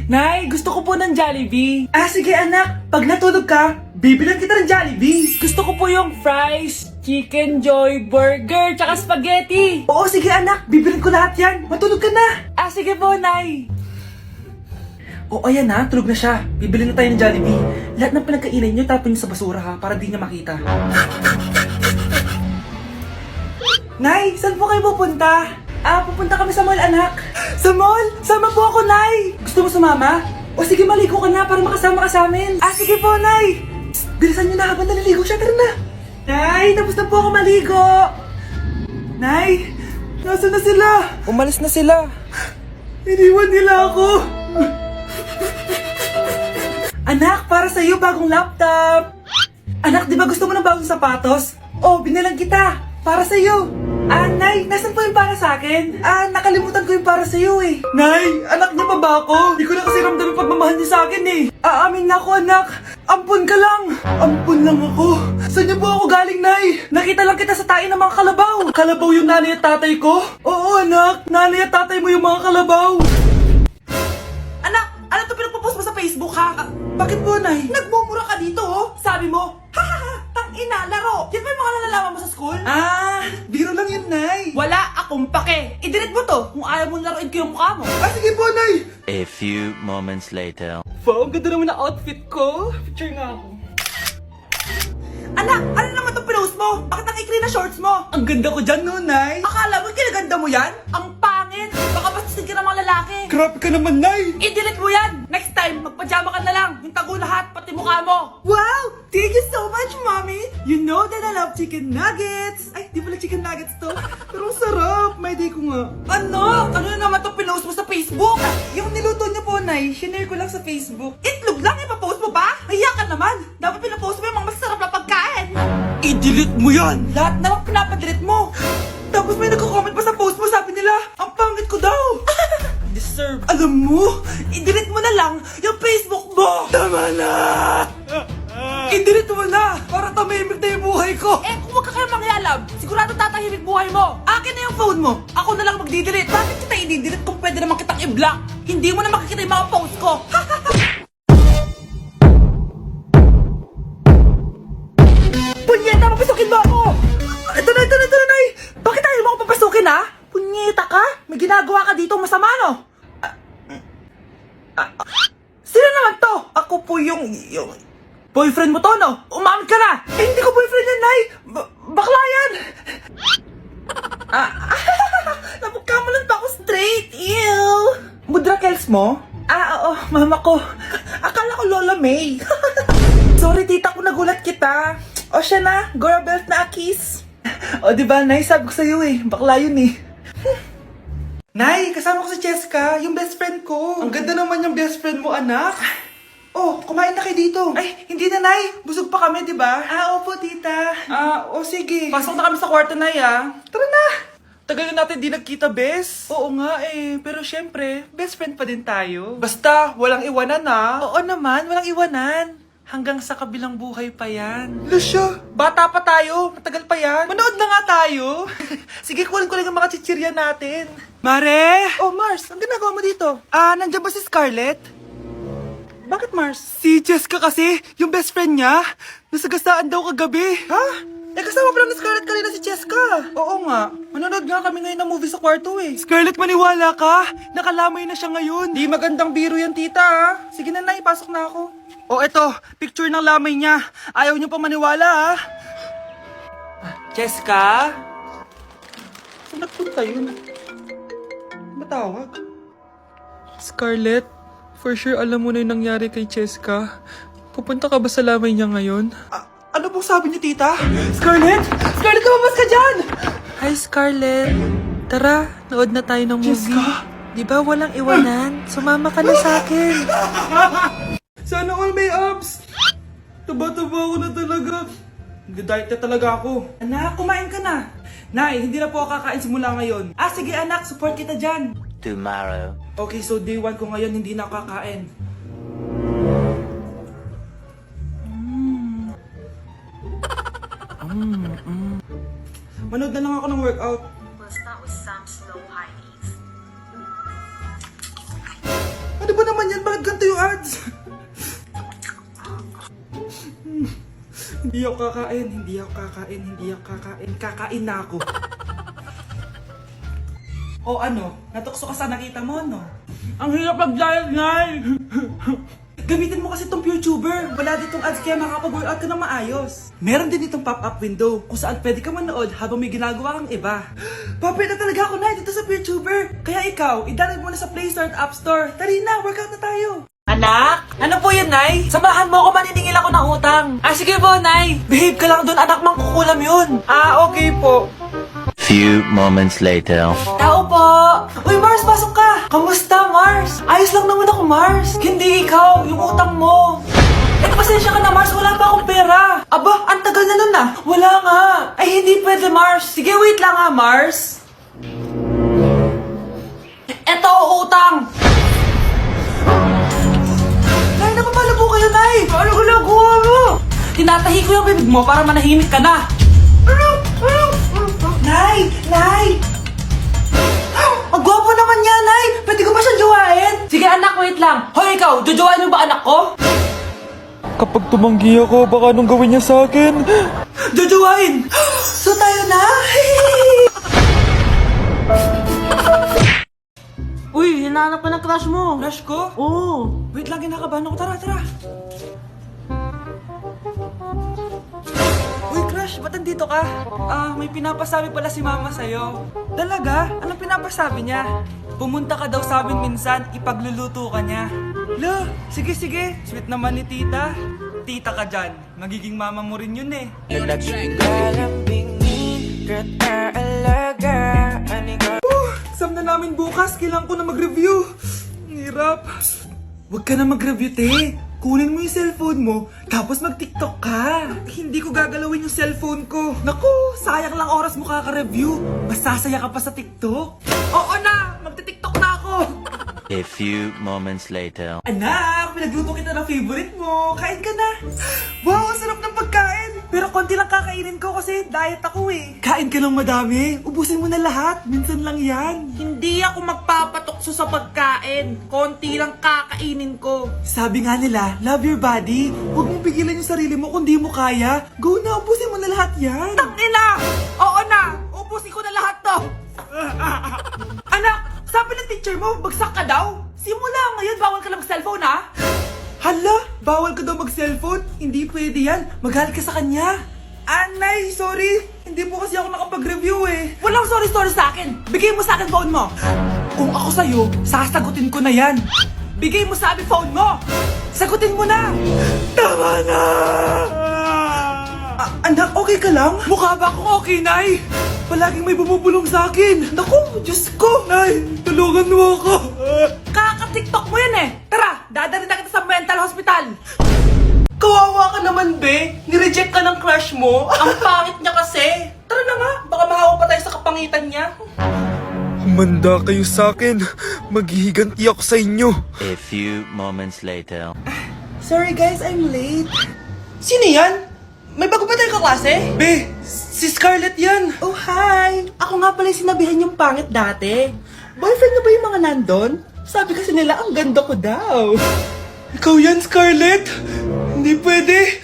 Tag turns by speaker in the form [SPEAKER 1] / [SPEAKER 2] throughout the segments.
[SPEAKER 1] Nay, gusto ko po ng Jollibee. Ah, sige anak. Pag natulog ka, bibilan kita ng Jollibee. Gusto ko po yung fries, chicken joy, burger, tsaka spaghetti. Oo, sige anak. Bibilan ko lahat yan. Matulog ka na. Ah, sige po, Nay. Oo, ayan na. Tulog na siya. Bibili na tayo ng Jollibee. Lahat ng pinagkainan niyo, tapon niyo sa basura ha, para di niya makita. Nay, saan po kayo pupunta? Ah, pupunta kami sa mall, anak. Sa mall? Sama po ako, Nay. Gusto mo sumama? O sige, maligo ka na para makasama ka sa amin. Ah, sige po, Nay. Psst, bilisan niyo na habang naliligo siya. Tara na. Nay, tapos na po ako maligo. Nay, nasaan na sila? Umalis na sila. Iniwan nila ako. Anak, para sa'yo bagong laptop. Anak, di ba gusto mo ng bagong sapatos? Oh, binilang kita. Para sa'yo. Ah, Nay, nasan po yung para sa akin? Ah, nakalimutan ko yung para sa'yo eh. Nay, anak niya pa ba ako? Di ko na kasi ramdam yung pagmamahal niya sa akin eh. Aamin na ako, anak. Ampun ka lang. Ampun lang ako. Saan niyo po ako galing, Nay? Nakita lang kita sa tain ng mga kalabaw. Kalabaw yung nanay at tatay ko? Oo, anak. Nanay at tatay mo yung mga kalabaw. Anak, ano to pinagpo-post mo sa Facebook, ha? Bakit po, Nay? Nagmumura ka dito, oh. Sabi mo, ina, laro! Yan ba yung mga nalalaman mo sa school? Ah, biro lang yun, Nay. Wala akong pake. I-delete mo to kung ayaw mo laruin ko yung mukha mo. Ah, sige po, Nay.
[SPEAKER 2] A few moments later.
[SPEAKER 1] Wow, ang ganda naman na outfit ko. Picture nga ako. Anak, ano naman itong pinost mo? Bakit ang ikli na shorts mo? Ang ganda ko dyan, no, Nay? Akala mo kinaganda mo yan? Ang pangit! Baka bastusin ka ng mga lalaki. Grabe ka naman, Nay! I-delete mo yan! Next time, magpajama ka na lang. Yung tago lahat, pati mukha mo. Wow! Thank you so much, Mommy! You know that I love chicken nuggets! Ay, di pala chicken nuggets to. Pero sarap! May day ko nga. Ano? Ano na naman itong pinost mo sa Facebook? Yung niluto niyo po, Nay, shinare ko lang sa Facebook. Itlog lang, ipapost mo ba? Hiya ka naman! Dapat pinapost mo yung mga masarap na pagkain! I-delete mo yan! Lahat na lang pinapadelete mo! Tapos may nagko-comment pa sa post mo, sabi nila, ang pangit ko daw! Deserve. Alam mo, i-delete mo na lang yung Facebook mo! Tama na! I-delete mo na! Para tamimik na yung buhay ko! Eh, kung wag ka kayo mangyalab, sigurado tatahimik buhay mo! Akin na yung phone mo! Ako na lang magdi-delete! Bakit kita i-delete kung pwede naman kitang i-block? Hindi mo na makikita yung mga post ko! Punyeta, papasukin mo ako! Ito na, Nay! Bakit ayaw mo ako papasukin, ha? Punyeta ka? May ginagawa ka dito masama, no? Sino naman to? Ako po yung boyfriend mo to, no? Umamin ka na! Eh, hindi ko boyfriend yan, Nay! Bakla yan! Napagkamalan pa ako straight! Ew! Mudra Kels mo? Ah, oo, mama ko. Akala ko Lola May. Sorry, tita, kung nagulat kita. O siya na, Gora Belt na Akis. O diba, Nay, sabi ko sa'yo eh, bakla yun eh. Nay, kasama ko si Cheska, yung best friend ko. Ang ganda naman yung best friend mo, anak. Oh, kumain na kayo dito. Ay, hindi na, Nay. Busog pa kami, diba? Ah, opo, tita. Ah, o sige. Pasok na kami sa kwarto, Nay, ah. Tara na. Tagal na natin di nagkita, bes. Oo nga eh, pero syempre, best friend pa din tayo. Basta, walang iwanan ah. Oo naman, walang iwanan. Hanggang sa kabilang buhay pa yan. Lusya, bata pa tayo. Matagal pa yan. Manood na nga tayo. Sige, kunin ko lang ang mga chichirya natin. Mare! Oh, Mars, ang ginagawa mo dito? Ah, nandiyan ba si Scarlett? Bakit, Mars? Si Jessica kasi, yung best friend niya, nasagasaan daw kagabi. Ha? Eh, kasama pa lang ni Scarlett kanina si Jessica. Oo nga. Manonood nga kami ngayon ng movie sa kwarto eh. Scarlett, maniwala ka? Nakalamay na siya ngayon. Di magandang biro yan, tita ha. Sige na, Nay, pasok na ako. Oh, eto, picture ng lamay niya. Ayaw niyo pa maniwala ha. Jessica? Saan nagpunta yun? Matawag? Scarlett, for sure alam mo na yung nangyari kay Jessica. Pupunta ka ba sa lamay niya ngayon? Ano pong sabi niyo, tita? Scarlett! Scarlett, lumabas ka dyan! Hi, Scarlett. Tara, nood na tayo ng movie. Jessica? Di ba walang iwanan? Sumama ka na sa akin. Sana all may abs. Taba-taba ako na talaga. Nag-diet na talaga ako. Anak, kumain ka na. Nay, hindi na po ako kakain simula ngayon. Ah, sige anak, support kita dyan.
[SPEAKER 2] Tomorrow.
[SPEAKER 1] Okay, so day 1 ko ngayon, hindi na ako kakain. Manood na lang ako ng workout.
[SPEAKER 3] We'll start with some slow high knees.
[SPEAKER 1] Ano ba naman yan? Bakit Hindi ako kakain, hindi ako kakain, hindi ako kakain. Kakain na ako. O ano, natukso ka sa nakita mo, no? Ang hirap mag-diet, Nay! Gamitin mo kasi itong YouTuber. Wala ditong ads kaya makapag-workout ka na maayos. Meron din itong pop-up window kung saan pwede ka manood habang may ginagawa kang iba. Papi na talaga ako, Nay, dito sa YouTuber. Kaya ikaw, i-download mo na sa Play Store at App Store. Tari na, workout na tayo. Anak? Ano po yun, Nay? Samahan mo ako, maniningil ako ng utang. Sige po, Nay. Behave ka lang doon, anak, mangkukulam yun. Okay po.
[SPEAKER 2] Few moments later.
[SPEAKER 1] Tao po! Uy, Mars, pasok ka! Kamusta, Mars? Ayos lang naman ako, Mars. Hindi ikaw, yung utang mo. Pasensya ka na, Mars. Wala pa akong pera. Aba, ang tagal na nun ah. Wala nga. Ay, hindi pwede, Mars. Sige, wait lang ha, Mars. Eto, utang. Nay, napapala po kayo, Nay. Ano ginagawa mo? Tinatahi ko yung bibig mo para manahimik ka na. Nay! Nay! Ang gwapo naman niya, Nay! Pwede ko ba siyang jowain? Sige anak, wait lang. Hoy ikaw, jojowain mo ba anak ko?
[SPEAKER 3] Kapag tumanggi ako, baka anong gawin niya sa akin?
[SPEAKER 1] Jojowain! So tayo na?
[SPEAKER 4] Uy, hinahanap ka ng crush mo.
[SPEAKER 1] Crush ko?
[SPEAKER 4] Oo.
[SPEAKER 1] Wait lang, kinakabahan ako. Tara, tara. Uy, crush, ba't andito ka? May pinapasabi pala si mama sa'yo. Talaga? Anong pinapasabi niya? Pumunta ka daw sa amin minsan, ipagluluto ka niya. Lo, sige, sige. Sweet naman ni tita. Tita ka dyan. Magiging mama mo rin yun eh. Sam na namin bukas. Kailangan ko na mag-review. Ang hirap. Huwag ka na mag-review, te. Kunin mo yung cellphone mo, tapos mag-TikTok ka. Hindi ko gagalawin yung cellphone ko. Naku, sayang lang oras mo kaka-review. Mas sasaya ka pa sa TikTok. Oo na, magti-TikTok na ako.
[SPEAKER 2] A few moments later.
[SPEAKER 1] Anak, pinagluto kita ng favorite mo. Kain ka na. Wow, ang sarap ng pagkain. Pero konti lang kakainin ko kasi diet ako eh. Kain ka ng madami. Ubusin mo na lahat. Minsan lang yan.
[SPEAKER 4] Hindi ako magpapatukso sa pagkain. Konti lang kakainin ko.
[SPEAKER 1] Sabi nga nila, love your body. Huwag mong pigilan yung sarili mo kung di mo kaya. Go na, ubusin mo na lahat yan.
[SPEAKER 4] Tangina! Oo na! Ubusin ko na lahat to!
[SPEAKER 1] Anak, sabi ng teacher mo, bagsak ka daw. Simula ngayon, bawal ka na mag-cellphone ha? Hala, bawal ka daw mag-cellphone? Hindi pwede yan. Magalit ka sa kanya. Anay, sorry. Hindi po kasi ako nakapag-review eh. Walang sorry sa akin. Bigay mo sa akin phone mo. Kung ako sa'yo, sasagutin ko na yan. Bigay mo sa akin phone mo. Sagutin mo na. Tama na. Anak, okay ka lang? Mukha ba akong okay, Nay? Palaging may bumubulong sa akin. Naku, Diyos ko. Nay, tulungan mo ako.
[SPEAKER 4] Kaka-TikTok mo yan eh! Tara! Dadalhin na kita sa mental hospital!
[SPEAKER 1] Kawawa ka naman, be. Nireject ka ng crush mo.
[SPEAKER 4] Ang pangit niya kasi!
[SPEAKER 1] Tara na nga, baka mahawa pa tayo sa kapangitan niya.
[SPEAKER 3] Humanda kayo sa akin. Maghihiganti ako sa inyo.
[SPEAKER 2] A few moments later.
[SPEAKER 1] Sorry guys, I'm late. Sino yan? May bago ba tayong kaklase? Be, si Scarlett yan. Oh, hi. Ako nga pala yung sinabihan yung pangit dati. Boyfriend na ba yung mga nandun? Sabi kasi nila, ang ganda ko daw. Ikaw yan, Scarlett? Hindi pwede.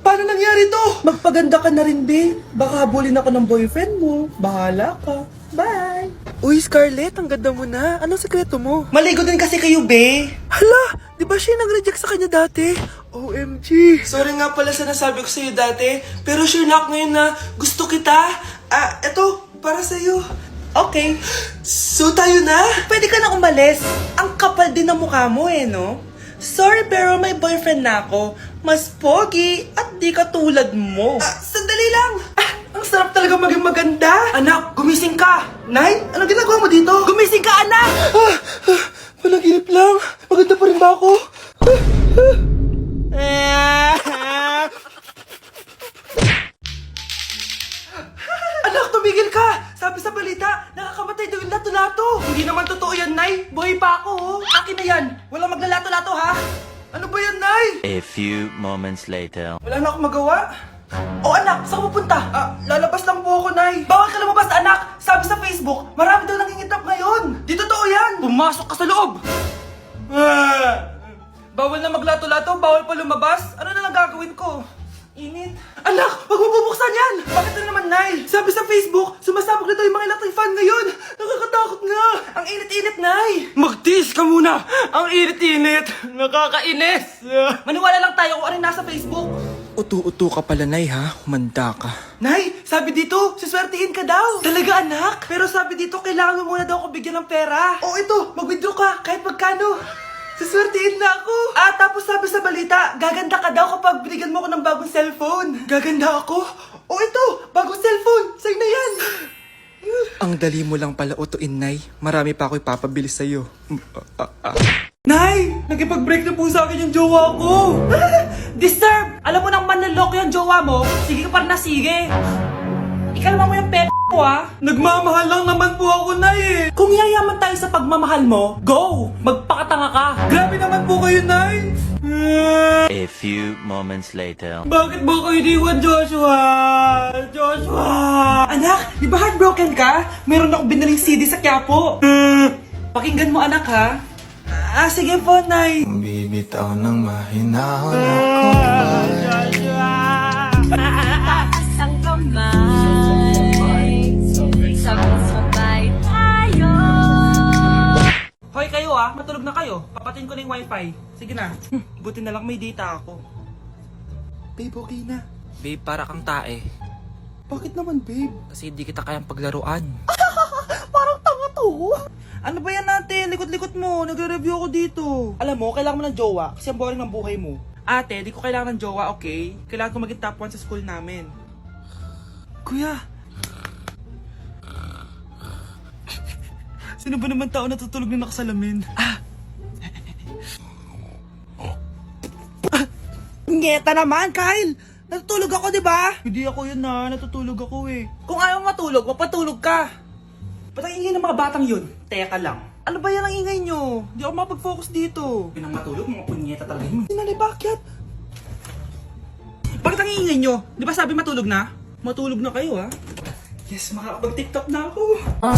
[SPEAKER 1] Paano nangyari to? Magpaganda ka na rin, be. Baka habulin ako ng boyfriend mo. Bahala ka. Bye. Uy, Scarlett, ang ganda mo na. Anong sekreto mo? Maligo din kasi kayo, be. Hala, di ba siya nag-reject sa kanya dati? OMG. Sorry nga pala sa nasabi ko sa'yo dati. Pero sure na ako ngayon na gusto kita. Eto, para sa'yo. Okay. So tayo na? Pwede ka na umalis. Ang kapal din ng mukha mo eh, no? Sorry pero may boyfriend na ako. Mas pogi at di katulad mo. Sandali lang. Ang sarap talaga maging maganda. Anak, gumising ka. Nay, ano ginagawa mo dito? Gumising ka, anak! Panaginip lang. Maganda pa rin ba ako? Anak, tumigil ka! Sabi sa balita, nakakamatay daw yung lato-lato. Hindi naman totoo yan, Nay. Buhay pa ako, oh. Akin na yan. Walang maglalato-lato, ha? Ano ba yan, Nay?
[SPEAKER 2] A few moments later.
[SPEAKER 1] Wala na akong magawa. Oh, anak, saan ka pupunta? Lalabas lang po ako, Nay. Bawal ka lumabas, anak. Sabi sa Facebook, marami daw nangingitap ngayon. Di totoo yan. Pumasok ka sa loob. Bawal na maglato-lato, bawal pa lumabas. Ano na lang gagawin ko? Init. Anak, wag mo bubuksan yan! Bakit na naman, Nay? Sabi sa Facebook, sumasabog nito yung mga electric fan ngayon. Nakakatakot nga. Ang init-init, Nay.
[SPEAKER 3] Magtiis ka muna! Ang init-init! Nakakainis!
[SPEAKER 1] Maniwala lang tayo kung ano yung nasa Facebook.
[SPEAKER 3] Utu-utu ka pala, Nay, ha? Humanda ka.
[SPEAKER 1] Nay, sabi dito, siswertihin ka daw. Talaga, anak? Pero sabi dito, kailangan mo muna daw ako bigyan ng pera. O ito, mag-withdraw ka, kahit magkano. Siswertihin na ako. Tapos sabi sa balita, gaganda ka daw kapag binigyan mo ko ng bagong cellphone. Gaganda ako? O ito, bagong cellphone. Sa'yo na yan.
[SPEAKER 3] Ang dali mo lang pala utuin, Nay. Marami pa ako ipapabili sa'yo.
[SPEAKER 1] Nay, nakipag-break na po sa akin yung jowa ko. Disturb! Alam mo nang manloloko yung jowa mo, sige ka para na sige. Ikalma mo yung ko Nagmamahal lang naman po ako, Nay eh. Kung yayaman tayo sa pagmamahal mo, go! Magpakatanga ka. Grabe naman po kayo, Nay.
[SPEAKER 2] A few moments later.
[SPEAKER 1] Bakit mo ko iniwan, Joshua? Joshua! Anak, di ba heartbroken ka? Meron akong binaling CD sa Quiapo. Pakinggan mo, anak, ha? Sige po, Nay.
[SPEAKER 3] Bibitaw ng mahinahon ako.
[SPEAKER 5] Taas ang kamay, sabay-sabay tayo.
[SPEAKER 1] Hoy kayo matulog na kayo. Papatin ko na yung wifi. Sige na. Buti na lang may data ako. Babe, okay na.
[SPEAKER 3] Babe, para kang tae.
[SPEAKER 1] Bakit naman, babe?
[SPEAKER 3] Kasi hindi kita kayang paglaruan.
[SPEAKER 1] Parang tanga to. Ano ba yan natin? Likot-likot mo. Nagre-review ako dito. Alam mo, kailangan mo ng jowa kasi ang boring ng buhay mo. Ate, di ko kailangan ng jowa, okay? Kailangan ko maging top 1 sa school namin. Kuya! Sino ba naman tao natutulog na nakasalamin? Ngeta naman, Kyle! Natutulog ako, di ba? Hindi ako yun natutulog ako eh. Kung ayaw matulog, mapatulog ka. Ba't ang ingay ng mga batang yun? Teka lang. Ano ba yan ang ingay nyo? Hindi ako makapag-focus dito. Pinang matulog, mga punyeta talaga yun. Sinali, bakit? Bakit ang ingay nyo? Di ba sabi matulog na? Matulog na kayo, ha? Yes, makakapag-tiktok na ako.
[SPEAKER 5] All